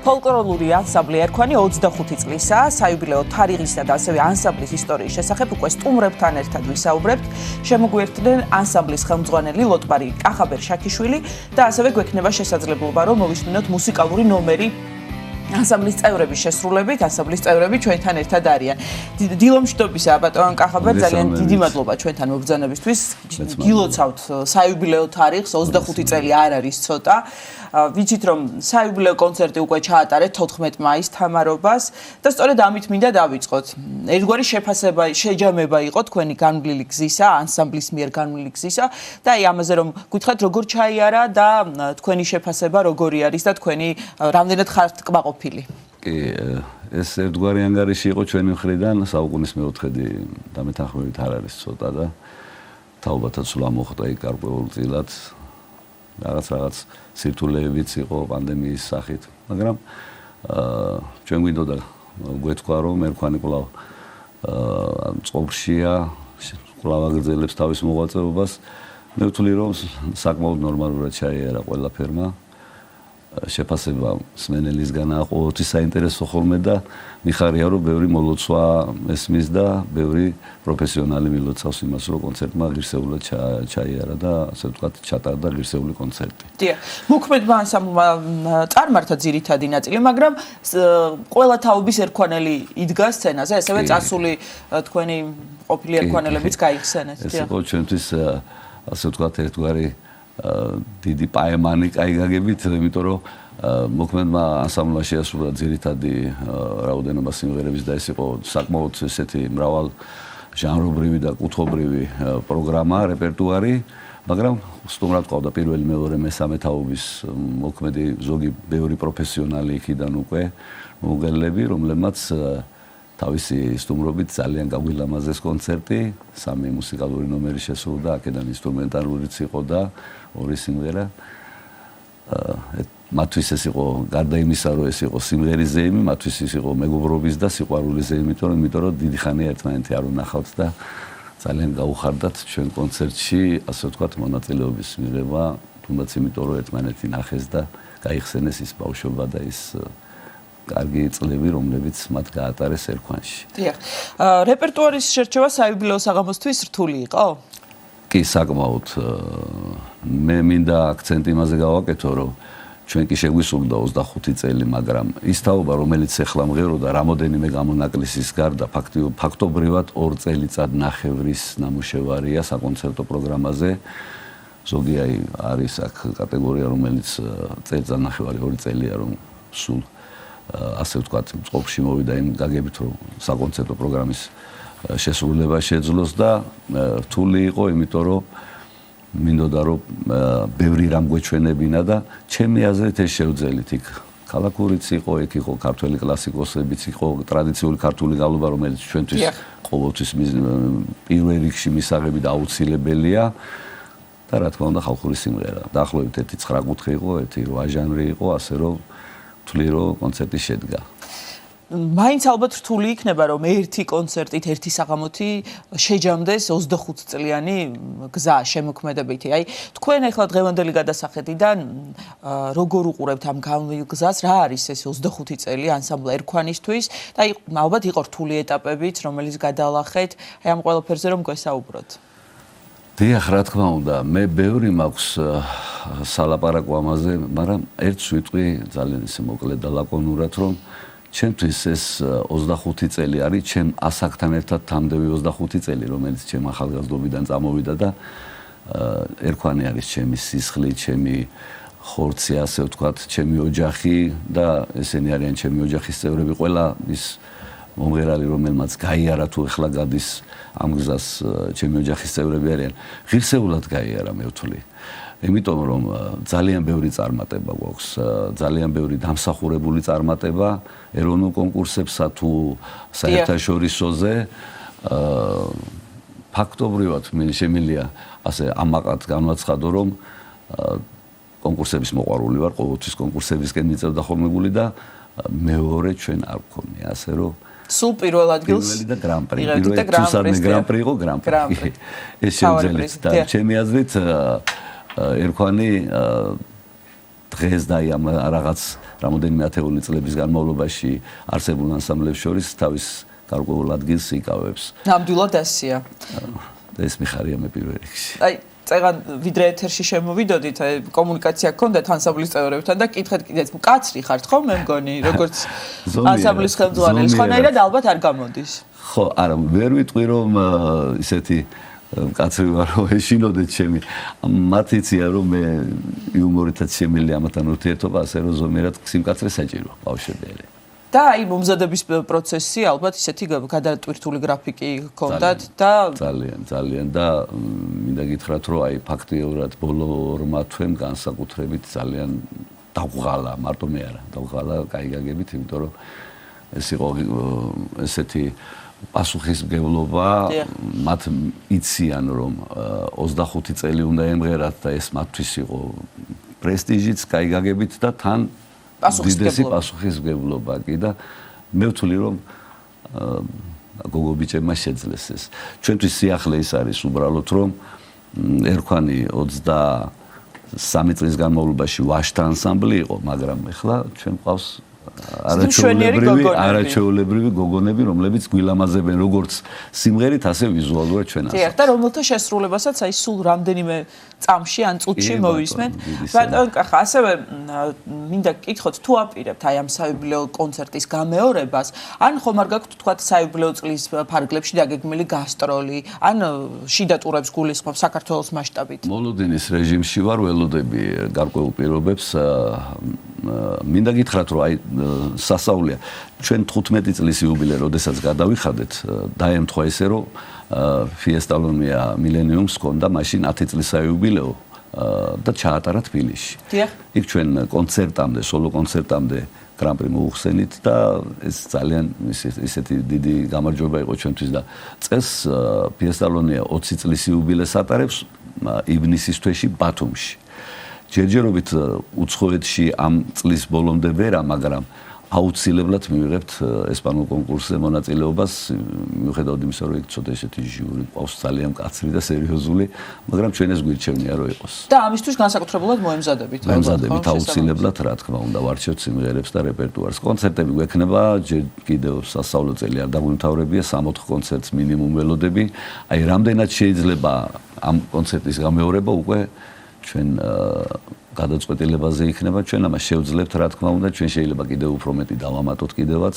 ფოლკლორული ანსამბლი ერქვანი 25 წლისაა, საიუბილეო თარიღისა და ასევე ანსამბლის ისტორიის შესახებ უკვე სტუმრებთან ერთად ვისაუბრებთ. შემოგვიერთდნენ ანსამბლის ხელმძღვანელი ლოტბარი კახაბერ შაქიშვილი და ასევე გვექნება შესაძლებლობა რომ მოვისმინოთ მუსიკალური ნომერი ანსამბლის წევრების შესრულებით, ანსამბლის წევრები ჩვენთან ერთად არიან. დილომშვიდობისა ბატონ კახაბერ, ძალიან დიდი მადლობა ჩვენთან მობრძანებისთვის. გილოცავთ საიუბილეო თარიღს, 25 წელი არ არის ცოტა. ვიცით რომ საიუბილეო კონცერტი უკვე ჩაატარეთ 14 მაისს თამარობას და სწორედ ამით მინდა დავიწყოთ. ერთგვარი შეფასება, შეჯამება იყო თქვენი განვლილი გზისა, ანსამბლის მიერ განვლილი გზისა და აი ამაზე რომ გითხრათ როგორ ჩაიარა და თქვენი შეფასება როგორი არის და თქვენი რამდენად ხართ კმაყოფილი. კი, ეს ერთგვარი ანგარიში იყო ჩვენი მხრიდან, საუკუნის მეოთხედი დამეთანხმებით არ არის ცოტა და თაობათა სულ ამოხდა იქ გარკვეულწილად. რაღაც სირთულეებიც იყო პანდემიის სახით, მაგრამ ჩვენ გვინდოდა გვეთქვა რომ ერქვანი კვლავ წყობრშია, კვლავ აგრძელებს თავის მოღვაწეობას. მე ვთვლი რომ საკმაოდ ნორმალურად ჩაიარა ყველაფერმა. შეფასება მსმენელისგან ყოველთვის საინტერესო ხოლმე და მიხარია რომ ბევრი მოლოცვა ესმის და ბევრი პროფესიონალი მილოცავს იმას რომ კონცერტმა ღირსეულად ჩაიარა და ასე ვთქვათ ჩატარდა ღირსეული კონცერტი. დიახ, მოქმედმა ანსამბლმა წარმართა ძირითადი ნაწილი, მაგრამ ყველა თაობის ერქვანელი იდგა სცენაზე, ასევე წასული თქვენი ყოფილი ერქვანელებიც გაიხსენეთ. ეს იყო ჩვენთვის ასე ვთქვათ ერთგვარი დიდი პაემანი კაი გაგებით, იმიტომ რომ მოქმედმა ანსამბლმა შეასრულა ძირითადი რაოდენობა სიმღერების და ეს იყო საკმაოდ ესეთი მრავალ ჟანრობრივი და კუთხობრივი პროგრამა, რეპერტუარი, მაგრამ სტუმრად ყავდა პირველი, მეორე, მესამე თაობის მოქმედი ზოგი ბევრი პროფესიონალი იქიდან უკვე მომგებლები, რომლებმაც თავისი სტუმრობით ძალიან გაგვილამაზეს კონცერტი, 3 მუსიკალური ნომერი შესრულდა, აქედან ინსტრუმენტალურიც იყო და 2 სიმღერა. მათთვის ეს იყო გარდა იმისა, რომ ეს იყო სიმღერის ზეიმი, მათთვის ის იყო მეგობრობის და სიყვარულის ზეიმი, იმიტომ რომ დიდი ხანია ერთმანეთი არ უნახავთ და ძალიან გაუხარდათ ჩვენ კონცერტში, ასე ვთქვათ, მონაწილეობის მიღება, თუნდაც იმიტომ რომ ერთმანეთი ნახეს და გაიხსენეს ის ბავშვობა და ის კარგი წლები, რომლებიც მათ გაატარეს ერქვანში. დიახ. რეპერტუარის შერჩევა საიუბილეო საღამოსთვის რთული იყო? კი, საკმაოდ. მე მინდა აქცენტი იმაზე გავაკეთო, რომ ჩვენ კი შეგვისურვდა 25 წელი, მაგრამ ის თაობა, რომელიც ახლა მღეროდა რამოდენიმე გამონაკლისის გარდა, ფაქტობრივად 2 წელიწად ნახევრის ნამუშევარია საკონცერტო პროგრამაზე. ზოგი არის აქ კატეგორია, რომელიც წელიწადნახევარი 2 წელია, რომ სულ ასე ვთქვათ, წყობში მოვიდა იმ გაგებით, რომ საკონცერტო პროგრამის შესრულება შეძლოს და რთული იყო, იმიტომ რომ მინდოდა რომ ბევრი რამ გვეჩვენებინა და ჩემი აზრით ეს შევძელით იქ ქალაქურიც იყო, იქ იყო ქართველი კლასიკოსებიც, იყო ტრადიციული ქართული გალობა, რომელიც ჩვენთვის ყოველთვის პირველ რიგში მისაღები და აუცილებელია და რა თქმა უნდა ხალხური სიმღერა. დაახლოებით 9 კუთხე იყო, 8 ჟანრი იყო, ასე რომ ვთვლი რომ კონცერტი შედგა. მაინც ალბათ რთული იქნება რომ ერთი კონცერტით, ერთი საღამოთი შეჯამდეს 25 წლიანი გზა შემოქმედებითი. აი, თქვენ ახლა დღევანდელი გადასახედიდან როგორ უყურებთ ამ განვლილ გზას? რა არის ეს 25 წელი ანსამბლ ერქვანისთვის? და აი, ალბათ იყო რთული ეტაპებიც, რომელიც გადაალახეთ. აი, ამ ყველაფერზე რომ გვესაუბროთ. დიახ, რა თქმა უნდა, მე ბევრი მაქვს სალაპარაკო ამაზე, მაგრამ ერთს ვიტყვი ძალიან ისე მოკლედ და ლაკონურად, რომ ჩემთვის ეს 25 წელი არის ჩემ ასაკთან ერთად თამდევი 25 წელი, რომელიც ჩემ ახალგაზრდობიდან წამოვიდა და ერქვანი არის ჩემი სისხლი, ჩემი ხორცი, ასე ვთქვათ, ჩემი ოჯახი და ესენი არიან ჩემი ოჯახის წევრები, ყველა ის მომღერალი, რომელმაც გაიარა თუ ახლა გადის ამ გზას ჩემი ოჯახის წევრები არიან, ღირსეულად გაიარა, მე ვთვლი. იმიტომ რომ ძალიან ბევრი წარმატება გვაქვს, ძალიან ბევრი დამსახურებული წარმატება ეროვნულ კონკურსებსა თუ საერთაშორისოზე. ფაქტობრივად შემიძლია ასე ამაყად განვაცხადო, რომ კონკურსების მოყვარული ვარ, ყოველთვის კონკურსებისკენ მიწევდა ხოლმე გული და მეორე ჩვენ არ ვქონია, ასე რომ სულ პირველ ადგილს პირველი და გრან-პრი. პირველი გრან-პრი იყო გრან-პრი. ეს შემძლეთ და ჩემი აზრით ერქვანი დღეს და ამ რაღაც რამოდენიმე ათეული წლების განმავლობაში არსებულ ანსამბლებს შორის თავის გარკვეულ ადგილს იკავებს. ნამდვილად ასია. და ეს მიხარია მე პირველ რიგში. აი წეგან ვიდრე ეთერში შემოვიდოდით, კომუნიკაცია გქონდათ ანსამბლის წევრებთან და კითხეთ კიდეც მკაცრი ხართ ხო მე მგონი, როგორც ანსამბლის ხელმძღვანელი, სხვანაირად ალბათ არ გამოდის. ხო, არა, ვერ ვიტყვი რომ ისეთი მკაცრი ვარ რომ ეშინოდეთ ჩემი. მათ იციან რომ მე იუმორითაც შემიძლია ამათან ურთიერთობა, ასე რომ ზომიერად სიმკაცრე საჭირო ბავშვები. და აი მომზადების პროცესი ალბათ ისეთი გადატვირთული გრაფიკი გქონდათ და ძალიან და მინდა გითხრათ რომ აი ფაქტიურად ბოლო 2 თვემ განსაკუთრებით ძალიან დავღალა, მარტო მე არა, დავღალა კაი გაგებით, იმიტომ რომ ეს იყო ესეთი პასუხისმგებლობა, მათ იციან რომ 25 წელი უნდა ემღერათ და ეს მათთვის იყო პრესტიჟიც, კაი გაგებით და თან დიდესი პასუხისმგებლობა კი და მე ვთვლი რომ გოგო ბიჭებმა შეძლეს ეს. ჩვენთვის სიახლე ის არის უბრალოდ რომ ერქვანი 23 წლის განმავლობაში ვაშთა ანსამბლი იყო, მაგრამ ეხლა ჩვენ ყავს არაჩვეულებრივი გოგონები, რომლებიც გვილამაზებენ როგორც სიმღერით, ასე ვიზუალურად ჩვენ ასე. და რომელთა შესრულებასაც აი სულ რამდენიმე წამში ან წუთში მოვისმენ. ბატონ კახა, ასევე მინდა გკითხოთ თუ აპირებთ აი ამ საიუბილეო კონცერტის გამეორებას, ან ხომ არ გაქვთ თქვა საიუბილეო წლის ფარგლებში დაგეგმილი გასტროლი, ან შიდა ტურებს გულისხმობ საქართველოს მასშტაბით. მოლოდინის რეჟიმში ვარ, ველოდები გარკვეულ პირობებს. მინდა გითხრათ რომ აი სასაულია ჩვენ 15 წლის იუბილე როდესაც გადავიხადეთ დაემთხვა ისე რომ ფიესტალონია მილენიუმს ჰქონდა მაშინ 10 წლის საიუბილეო და ჩაატარა თბილისში. იქ ჩვენ კონცერტამდე, სოლო კონცერტამდე გრან-პრი მოუხსენით და ეს ძალიან ისეთი დიდი გამარჯვება იყო ჩვენთვის და წელს ფიესტალონია 20 წლის იუბილეს ატარებს ივნისის თვეში ბათუმში. ჯერჯერობით უცხოეთში ამ წლის ბოლომდე ვერა, მაგრამ აუცილებლად მივიღებთ ესპანურ კონკურსზე მონაწილეობას, მიუხედავად იმისა, რომ იქ ცოტა ესეთი ჟიური ყავს ძალიან მკაცრი და სერიოზული, მაგრამ ჩვენ ეს გვირჩევნია რომ იყოს. და ამისთვის განსაკუთრებულად მოემზადებით. მოემზადებით აუცილებლად, რა თქმა უნდა, ვარჩევთ სიმღერებს და რეპერტუარს. კონცერტები გვექნება, ჯერ კიდევ სასწავლო წელი არ დაგვიმთავრებია, 3-4 კონცერტს მინიმუმ ველოდები. აი, რამდენად შეიძლება ამ კონცერტის გამეორება უკვე ჩვენ გადაწყვეტილებაზე იქნება, ჩვენ ამას შევძლებთ, რა თქმა უნდა, ჩვენ შეიძლება კიდევ უფრო მეტი დავამატოთ კიდევაც.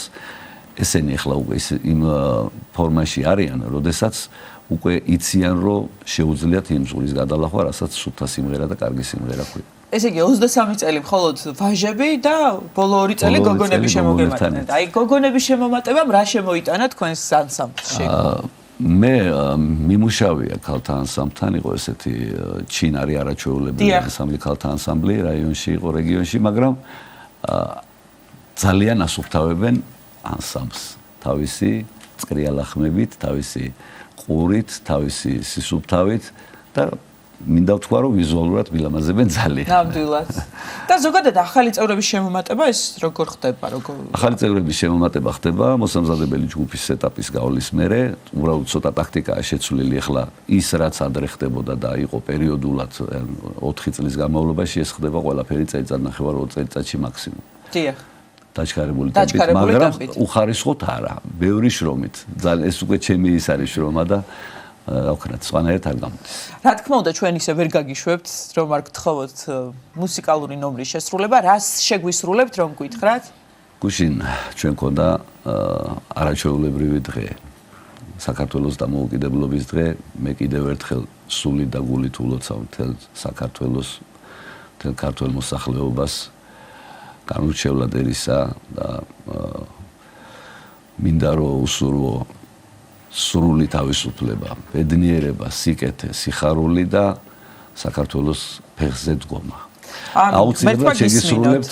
ესენი ახლა უკვე იმ ფორმაში არიან, როდესაც უკვე იციან, რომ შეუძლიათ იმ ზღვის გადალახვა, რასაც სუფთა სიმღერა და კარგი სიმღერა ქვია. ესე იგი 23 წელი მხოლოდ ვაჟები და ბოლო 2 წელი გოგონების შემოგემატება. აი გოგონების შემომატებამ რა შემოიტანა თქვენს ანსამბლში? მე მიმუშავია ქალთა ანსამბლთან, იყო ესეთი ჩინარი არაჩვეულებრივი ანსამბლი, ქალთა ანსამბლი რაიონში იყო, რეგიონში, მაგრამ ძალიან ასუფთავებენ ანსამბლს თავისი წყრიალახმებით, თავისი ყურით, თავისი სისუფთავით და მინდა ვთქვა, რომ ვიზუალურად ვილამაზებენ ძალიან. ნამდვილად. და ზოგადად ახალი წევრების შემომატება ეს როგორ ხდება? ახალი წევრების შემომატება ხდება მოსამზადებელი ჯგუფის ეტაპის გავლის მერე, უბრალოდ ცოტა ტაქტიკაა შეცვლილი ახლა ის რაც ადრე ხდებოდა და იყო პერიოდულად 4 წლის განმავლობაში ეს ხდება ყველაფერი წელიწადნახევარ 2 წელიწადში მაქსიმუმ. დიახ. დაჩქარებული ტემპით, მაგრამ უხარისხოთ არა, ბევრი შრომით. ძალიან ეს უკვე ჩემი ის არის შრომა და რა ვქნათ, სხვანაირად არ გამოდის. რა თქმა უნდა, ჩვენ ისე ვერ გაგიშვებთ, რომ არ გთხოვოთ მუსიკალური ნომრის შესრულება, რას შეგვისრულებთ, რომ გითხრათ? გუშინ ჩვენ მქონდა არაჩვეულებრივი დღე. საქართველოს დამოუკიდებლობის დღე, მე კიდევ ერთხელ სული და გულით ულოცავ მთელ საქართველოს, მთელ ქართველ მოსახლეობას განურჩევლად ერისა და მინდა რომ უსურვო სრული თავისუფლება, ბედნიერება, სიკეთე, სიხარული და საქართველოს ფეხზე დგომა. აუცილებლად შეგისრულებთ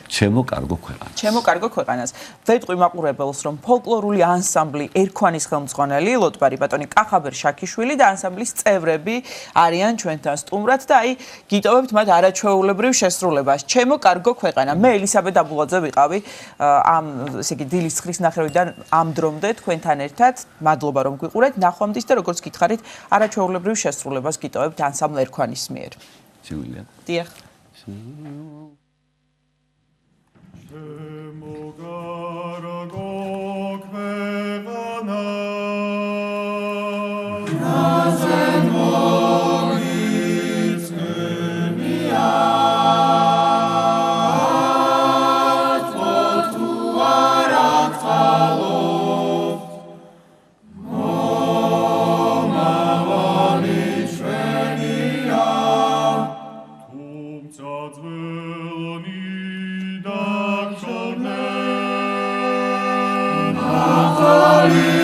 ჩემო კარგო ქვეყანას. ჩემო კარგო ქვეყანას. ვეტყვი მაყურებელს, რომ ფოლკლორული ანსამბლი ერქვანის ხელმძღვანელი ლოტბარი ბატონი კახაბერ შაქიშვილი და ანსამბლის წევრები არიან ჩვენთან სტუმრად და აი გიტოვებთ მათ არაჩვეულებრივ შესრულებას. ჩემო კარგო ქვეყანა. მე ელისაბედ აბულაძე ვიყავი ამ ესე იგი დილის 9:30-დან ამ დრომდე თქვენთან ერთად. მადლობა რომ გვიყურეთ. ნახვამდის და როგორც გითხარით, არაჩვეულებრივ შესრულებას გიტოვებთ ანსამბლ ერქვანის მიერ. Julia. დიახ. Holy